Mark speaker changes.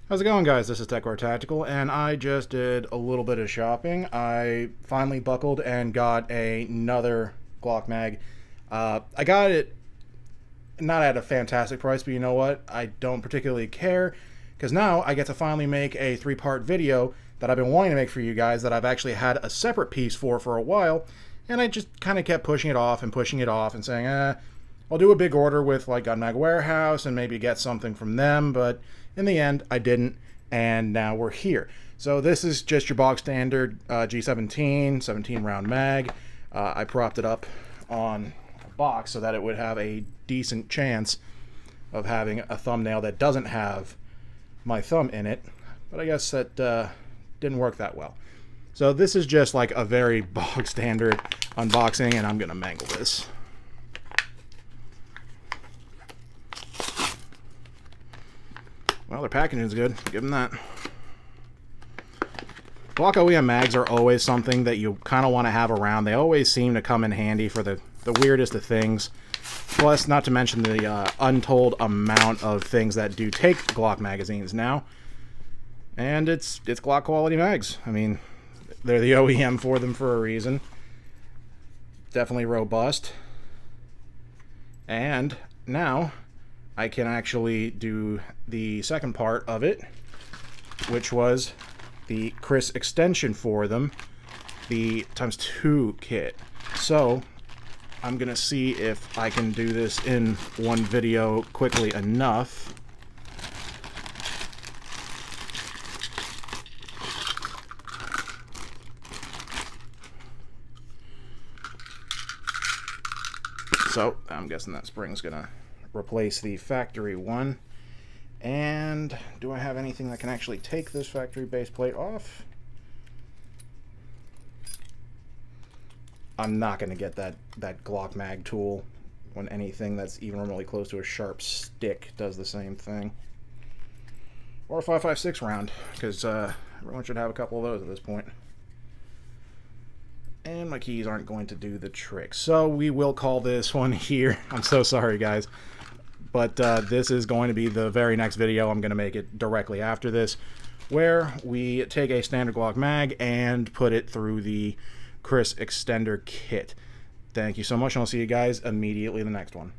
Speaker 1: How's it going, guys? This is TechWare Tactical, and I just did a little bit of shopping. I finally buckled and got another Glock mag. I got it not at a fantastic price, but you know what? I don't particularly care, because now I get to finally make a three-part video that I've been wanting to make for you guys that I've actually had a separate piece for a while, and I just kind of kept pushing it off and saying, I'll do a big order with like Gun Mag Warehouse and maybe get something from them, but in the end, I didn't, and now we're here. So this is just your bog standard G17, 17 round mag. I propped it up on a box so that it would have a decent chance of having a thumbnail that doesn't have my thumb in it, but I guess that didn't work that well. So this is just like a very bog standard unboxing, and I'm gonna mangle this. Well, their packaging is good. Give them that. Glock OEM mags are always something that you kind of want to have around. They always seem to come in handy for the weirdest of things. Plus, not to mention the untold amount of things that do take Glock magazines now. And it's Glock quality mags. I mean, they're the OEM for them for a reason. Definitely robust. And now I can actually do the second part of it, which was the Chris extension for them, the ×2 kit. So I'm gonna see if I can do this in one video quickly enough. So I'm guessing that spring's gonna replace the factory one. And do I have anything that can actually take this factory base plate off? I'm not going to get that Glock mag tool when anything that's even remotely close to a sharp stick does the same thing. Or a 5.56 round, because everyone should have a couple of those at this point. And my keys aren't going to do the trick, so we will call this one here. I'm so sorry, guys. But this is going to be the very next video. I'm going to make it directly after this, where we take a standard Glock mag and put it through the Chris extender kit. Thank you so much, and I'll see you guys immediately in the next one.